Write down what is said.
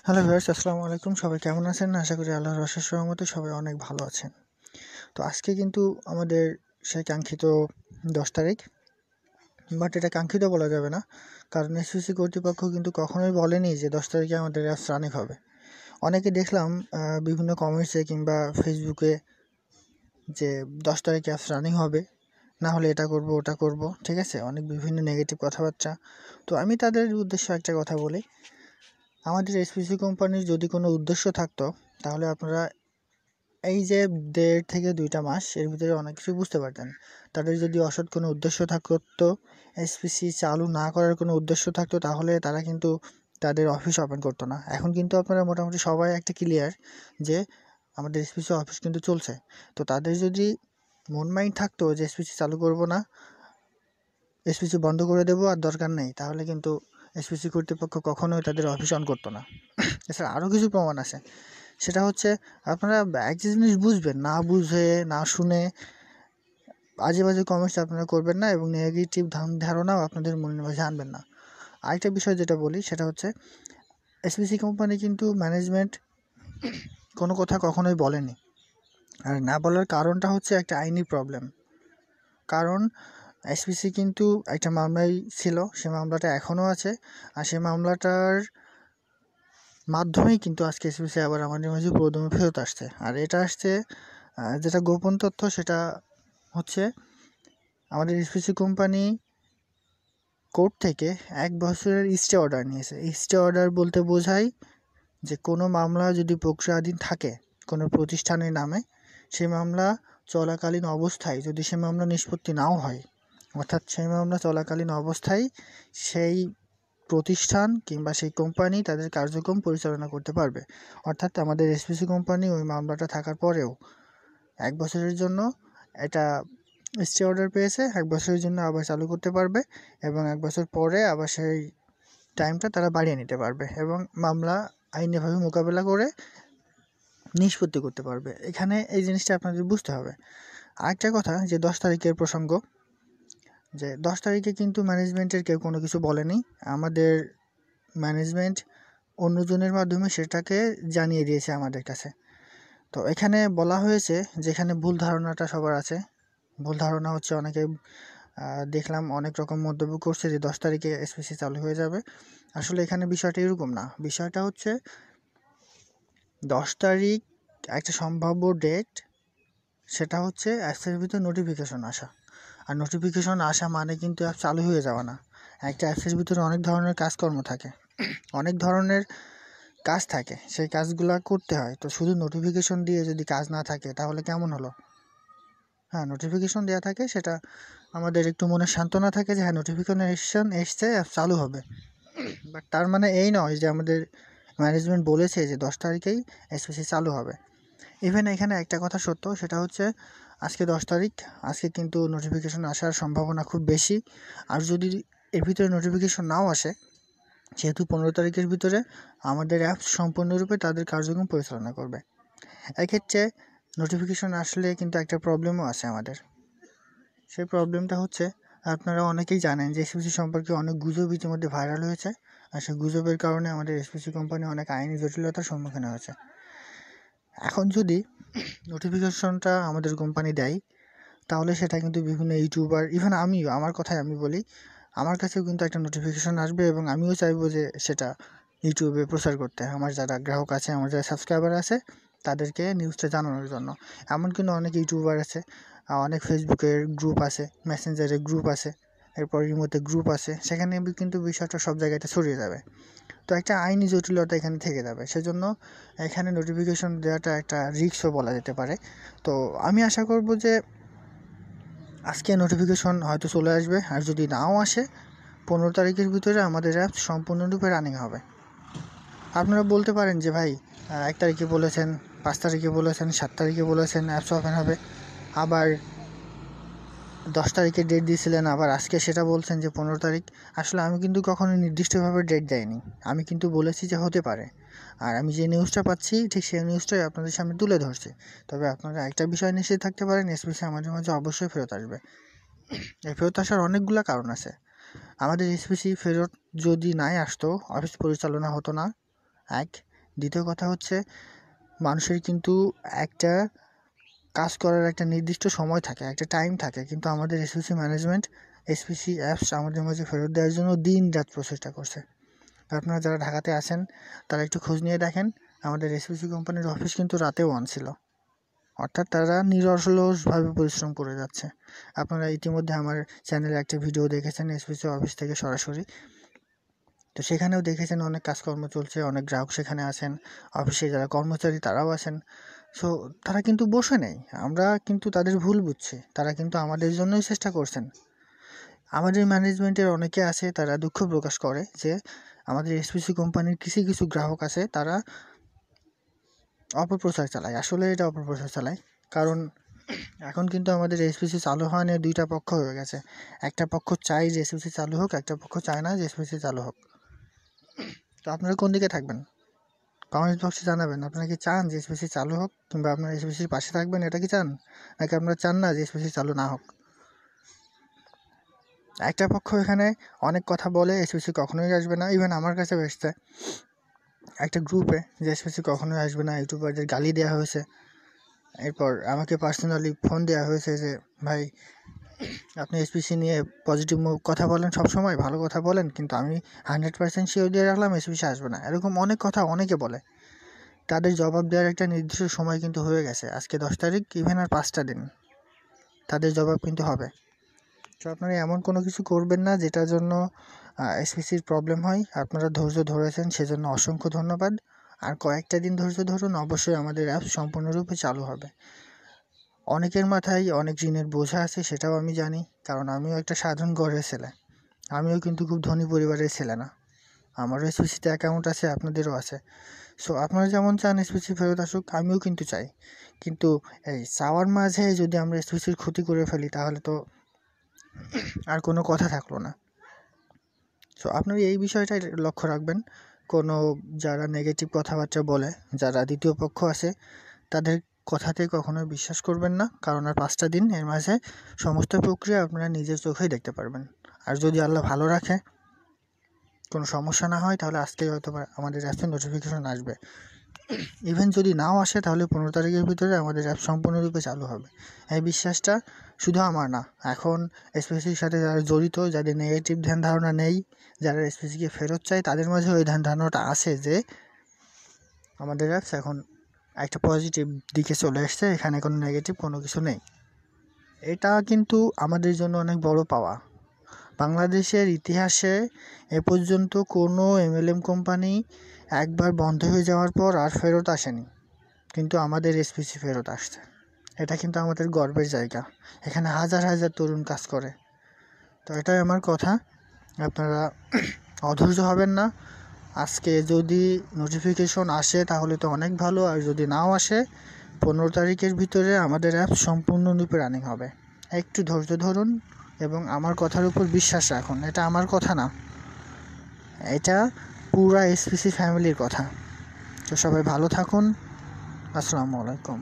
Hello viewers, আসসালামু আলাইকুম। সবাই কেমন আছেন? আশা করি আল্লাহর অশেষ রহমতে সবাই অনেক ভালো আছেন। তো আজকে কিন্তু আমাদের সেই কাঙ্ক্ষিত 10 তারিখ, বাট এটা কাঙ্ক্ষিত বলা যাবে না, কারণ এসপিসি কর্তৃপক্ষ কিন্তু কখনোই বলেনি যে 10 তারিখে আমাদের অ্যাপস রানিং হবে। অনেকে দেখলাম বিভিন্ন কমেন্টসে কিংবা ফেসবুকে যে 10 তারিখে অ্যাপস রানিং হবে, না হলে এটা করব ওটা করব, ঠিক আছে, অনেক বিভিন্ন নেগেটিভ কথাবার্তা। তো আমি তাদের উদ্দেশ্যে একটা কথা বলি, আমাদের এসপিসি কোম্পানির যদি কোনো উদ্দেশ্য থাকতো তাহলে আপনারা এই যে 1.5 থেকে 2টা মাস এর ভিতরে অনেক কিছু বুঝতে পারতেন। তাদের যদি অসৎ কোনো উদ্দেশ্য থাকতো, এসপিসি চালু না করার কোনো উদ্দেশ্য থাকতো, তাহলে তারা কিন্তু তাদের অফিস ওপেন করতো না। এখন কিন্তু আপনারা মোটামুটি সবাই একটা ক্লিয়ার যে আমাদের এসপিসি অফিস কিন্তু চলছে। তো তাদের যদি মন মাইন্ড থাকতো যে এসপিসি চালু করব না, এসপিসি বন্ধ করে দেবো আর দরকার নেই, তাহলে কিন্তু এসপিসি কর্তৃপক্ষ কখনোই তাদের অফিস অন করতো না। এছাড়া আরও কিছু প্রমাণ আছে, সেটা হচ্ছে আপনারা একটা জিনিস বুঝবেন, না বুঝে না শুনে আজে বাজে কমেন্টস আপনারা করবেন না, এবং নেগেটিভ ধারণাও আপনাদের মনের মাঝে আনবেন না। আরেকটা বিষয় যেটা বলি সেটা হচ্ছে, এসপিসি কোম্পানি কিন্তু ম্যানেজমেন্ট কোনো কথা কখনোই বলেনি, আর না বলার কারণটা হচ্ছে একটা আইনি প্রবলেম। কারণ এসপিসি কিন্তু একটা মামলায় ছিল, সে মামলাটা এখনও আছে, আর সেই মামলাটার মাধ্যমেই কিন্তু আজকে এসপিসি আবার আমাদের মাঝে পুরোদমে ফেরত আসছে। আর এটা আসছে, যেটা গোপন তথ্য সেটা হচ্ছে, আমাদের এসপিসি কোম্পানি কোর্ট থেকে 1 বছরের স্টে অর্ডার নিয়েছে। স্টে অর্ডার বলতে বোঝায় যে কোনো মামলা যদি প্রক্রিয়াধীন থাকে কোনো প্রতিষ্ঠানের নামে, সেই মামলা চলাকালীন অবস্থায় যদি সে মামলা নিষ্পত্তি নাও হয়, অর্থাৎ সেই মামলা চলাকালীন অবস্থায় সেই প্রতিষ্ঠান কিংবা সেই কোম্পানি তাদের কার্যক্রম পরিচালনা করতে পারবে। অর্থাৎ আমাদের এসপিসি কোম্পানি ওই মামলাটা থাকার পরেও 1 বছরের জন্য এটা স্টে অর্ডার পেয়েছে, 1 বছরের জন্য আবার চালু করতে পারবে, এবং 1 বছর পরে আবার সেই টাইমটা তারা বাড়িয়ে নিতে পারবে এবং মামলা আইনিভাবে মোকাবেলা করে নিষ্পত্তি করতে পারবে। এখানে এই জিনিসটা আপনাদের বুঝতে হবে। আরেকটা কথা, যে 10 তারিখের প্রসঙ্গ, যে 10 তারিখে কিন্তু ম্যানেজমেন্টের কেউ কোনো কিছু বলেনি। আমাদের ম্যানেজমেন্ট অন্যজনের মাধ্যমে সেটাকে জানিয়ে দিয়েছে আমাদের কাছে। তো এখানে বলা হয়েছে, যেখানে ভুল ধারণাটা সবার আছে, ভুল ধারণা হচ্ছে অনেকে দেখলাম অনেক রকম মন্তব্য করছে যে 10 তারিখে এসপিসি চালু হয়ে যাবে। আসলে এখানে বিষয়টা এরকম না। বিষয়টা হচ্ছে 10 তারিখ একটা সম্ভাব্য ডেট, সেটা হচ্ছে অ্যাপসের ভিতর নোটিফিকেশন আসা। আর নোটিফিকেশন আসা মানে কিন্তু অ্যাপ চালু হয়ে যাওয়া না। একটা অ্যাপসের ভিতরে অনেক ধরনের কাজকর্ম থাকে, অনেক ধরনের কাজ থাকে, সেই কাজগুলো করতে হয়। তো শুধু নোটিফিকেশন দিয়ে যদি কাজ না থাকে তাহলে কেমন হলো? হ্যাঁ, নোটিফিকেশন দেওয়া থাকে, সেটা আমাদের একটু মনে সান্ত্বনা থাকে যে হ্যাঁ নোটিফিকেশন এসছে, অ্যাপ চালু হবে। বাট তার মানে এই নয় যে আমাদের ম্যানেজমেন্ট বলেছে যে 10 তারিখেই এসপিসি চালু হবে। ইভেন এখানে একটা কথা সত্য, সেটা হচ্ছে আজকে 10 তারিখ, আজকে কিন্তু নোটিফিকেশন আসার সম্ভাবনা খুব বেশি। আর যদি এর ভিতরে নোটিফিকেশন নাও আসে, যেহেতু 15 তারিখের ভিতরে আমাদের অ্যাপ সম্পূর্ণরূপে তাদের কার্যক্রম পরিচালনা করবে। এক্ষেত্রে নোটিফিকেশন আসলে কিন্তু একটা প্রবলেমও আছে আমাদের। সেই প্রবলেমটা হচ্ছে, আপনারা অনেকেই জানেন যে এসপিসি সম্পর্কে অনেক গুজব ইতিমধ্যে ভাইরাল হয়েছে, আর সেই গুজবের কারণে আমাদের এসপিসি কোম্পানি অনেক আইনি জটিলতার সম্মুখীন হয়েছে। এখন যদি নোটিফিকেশনটা আমাদের কোম্পানি দেয়, তাহলে সেটা কিন্তু বিভিন্ন ইউটিউবার, ইভেন আমিও, আমার কথাই আমি বলি, আমার কাছেও কিন্তু একটা নোটিফিকেশন আসবে, এবং আমিও চাইবো যে সেটা ইউটিউবে প্রচার করতে, আমার যারা গ্রাহক আছে, আমার যারা সাবস্ক্রাইবার আছে, তাদেরকে নিউজটা জানানোর জন্য। এমন কিন্তু অনেক ইউটিউবার আছে, অনেক ফেসবুকের গ্রুপ আছে, মেসেঞ্জারের গ্রুপ আছে, এরপর ইমোতে গ্রুপ আছে, সেখানে কিন্তু বিষয়টা সব জায়গাতে ছড়িয়ে যাবে। তো একটা আইনি জটিলতা এখানে থেকে যাবে, সেজন্য এখানে নোটিফিকেশন দেওয়াটা একটা রিস্কও বলা যেতে পারে। তো আমি আশা করব যে আজকে নোটিফিকেশন হয়তো চলে আসবে, আর যদি নাও আসে 15 তারিখের ভিতরে আমাদের অ্যাপ সম্পূর্ণরূপে রানিং হবে। আপনারা বলতে পারেন যে ভাই 1 তারিখে বলেছেন, 5 তারিখে বলেছেন, 7 তারিখে বলেছেন অ্যাপস ওপেন হবে, আবার 10 তারিখে ডেট দিয়েছিলেন, আবার আজকে সেটা বলছেন যে 15 তারিখ। আসলে আমি কিন্তু কখনো নির্দিষ্টভাবে ডেট দেয়নি, আমি কিন্তু বলেছি যে হতে পারে, আর আমি যে নিউজটা পাচ্ছি ঠিক সেই নিউজটাই আপনাদের সামনে তুলে ধরছি। তবে আপনারা একটা বিষয় নিশ্চিত থাকতে পারেন, এসপিসি আমাদের মাঝে অবশ্যই ফেরত আসবে। এই ফেরত আসার অনেকগুলো কারণ আছে। আমাদের এসপিসি ফেরত যদি নাই আসতো, অফিস পরিচালনা হতো না, এক। দ্বিতীয় কথা হচ্ছে মানুষের কিন্তু একটা কাজ করার একটা নির্দিষ্ট সময় থাকে, একটা টাইম থাকে, কিন্তু আমাদের এসপিসি ম্যানেজমেন্ট, এসপিসি অ্যাপস আমাদের মাঝে ফেরত দেওয়ার জন্য দিন রাত প্রচেষ্টা করছে। আপনারা যারা ঢাকাতে আছেন তারা একটু খোঁজ নিয়ে দেখেন, আমাদের এসপিসি কোম্পানির অফিস কিন্তু রাতেও অন ছিল, অর্থাৎ তারা নিরলসভাবে পরিশ্রম করে যাচ্ছে। আপনারা ইতিমধ্যে আমার চ্যানেলে একটা ভিডিও দেখেছেন এসপিসি অফিস থেকে সরাসরি, তো সেখানেও দেখেছেন অনেক কাজকর্ম চলছে, অনেক গ্রাহক সেখানে আছেন, অফিসে যারা কর্মচারী তারাও আছেন। সো তারা কিন্তু বসে নেই, আমরা কিন্তু তাদের ভুল বুঝছি, তারা কিন্তু আমাদের জন্যই চেষ্টা করছেন। আমাদের ম্যানেজমেন্টের অনেকে আছে তারা দুঃখ প্রকাশ করে যে আমাদের এসপিসি কোম্পানির কিছু গ্রাহক আছে তারা অপপ্রচার চালায়। আসলে এটা অপপ্রচার চালায়, কারণ এখন কিন্তু আমাদের এসপিসি চালু হওয়া নিয়ে দুইটা পক্ষ হয়ে গেছে। একটা পক্ষ চায় যে এসপিসি চালু হোক, একটা পক্ষ চায় না যে এসপিসি চালু হোক। তো আপনারা কোন দিকে থাকবেন? কমেন্ট বক্সে জানাবেন, আপনারা কি চান যে এসপিসি চালু হোক, কিংবা আপনারা এসপিসির পাশে থাকবেন, এটা কি চান, নাকি আপনারা চান না যে এসপিসি চালু না হোক? একটা পক্ষ এখানে অনেক কথা বলে এসপিসি কখনোই আসবে না, ইভেন আমার কাছে এসছে একটা গ্রুপে যে এসপিসি কখনোই আসবে না, ইউটিউবারদের গালি দেওয়া হয়েছে। এরপর আমাকে পার্সোনালি ফোন দেওয়া হয়েছে যে ভাই আপনি এসপিসি নিয়ে পজিটিভ কথা বলেন, সবসময় ভালো কথা বলেন, কিন্তু আমি 100% শিওর দিয়ে রাখলাম এসপিসি আসবে না। এরকম অনেক কথা অনেকে বলে, তাদের জবাব দেওয়ার একটা নির্দিষ্ট সময় কিন্তু হয়ে গেছে। আজকে 10 তারিখ, ইভেন আর 5টা দিন, তাদের জবাব কিন্তু হবে। তো আপনারা এমন কোনো কিছু করবেন না যেটার জন্য এসপিসির প্রবলেম হয়। আপনারা ধৈর্য ধরেছেন, সেজন্য অসংখ্য ধন্যবাদ। আর কয়েকটা দিন ধৈর্য ধরুন, অবশ্যই আমাদের অ্যাপ সম্পূর্ণরূপে চালু হবে। অনেকের মাথায় অনেক ঋণের বোঝা আছে, সেটাও আমি জানি, কারণ আমিও একটা সাধারণ ঘরের ছেলে, আমিও কিন্তু খুব ধনী পরিবারের ছেলে না। আমারও এসপিসিতে অ্যাকাউন্ট আছে, আপনাদেরও আছে। সো আপনারা যেমন চান এসপিসি ফেরত আসুক, আমিও কিন্তু চাই, কিন্তু এই চাওয়ার মাঝে যদি আমরা এসপিসির ক্ষতি করে ফেলি তাহলে তো আর কোনো কথা থাকলো না। সো আপনারা এই বিষয়টাই লক্ষ্য রাখবেন, কোনো যারা নেগেটিভ কথাবার্তা বলে, যারা দ্বিতীয় পক্ষ আছে, তাদের কথাতে কখনোই বিশ্বাস করবেন না, কারণ আর 5টা দিন, এর মাঝে সমস্ত প্রক্রিয়া আপনারা নিজের চোখেই দেখতে পারবেন। আর যদি আল্লাহ ভালো রাখে, কোনো সমস্যা না হয়, তাহলে আজকেই হয়তো আমাদের অ্যাপসে নোটিফিকেশন আসবে। ইভেন যদি নাও আসে তাহলে 15 তারিখের ভিতরে আমাদের অ্যাপ সম্পূর্ণরূপে চালু হবে। এই বিশ্বাসটা শুধু আমার না, এখন এসপিসির সাথে যারা জড়িত, যাদের নেগেটিভ ধ্যান ধারণা নেই, যারা এসপিসিকে ফেরত চায়, তাদের মাঝে ওই ধ্যান ধারণাটা আছে যে আমাদের অ্যাপস এখন একটা পজিটিভ দিকে চলে এসছে, এখানে কোনো নেগেটিভ কোনো কিছু নেই। এটা কিন্তু আমাদের জন্য অনেক বড় পাওয়া। বাংলাদেশের ইতিহাসে এ পর্যন্ত কোনো এমএলএম কোম্পানি একবার বন্ধ হয়ে যাওয়ার পর আর ফেরত আসেনি, কিন্তু আমাদের এসপিসি ফেরত আসছে। এটা কিন্তু আমাদের গর্বের জায়গা, এখানে হাজার হাজার তরুণ কাজ করে। তো এটাই আমার কথা, আপনারা অধৈর্য হবেন না। আজকে যদি নোটিফিকেশন আসে তাহলে তো অনেক ভালো, আর যদি নাও আসে 15 তারিখের ভিতরে আমাদের অ্যাপ সম্পূর্ণরূপে রানিং হবে। একটু ধৈর্য ধরুন এবং আমার কথার উপর বিশ্বাস রাখুন। এটা আমার কথা না, এটা পুরা এসপিসি ফ্যামিলির কথা। তো সবাই ভালো থাকুন, আসসালামু আলাইকুম।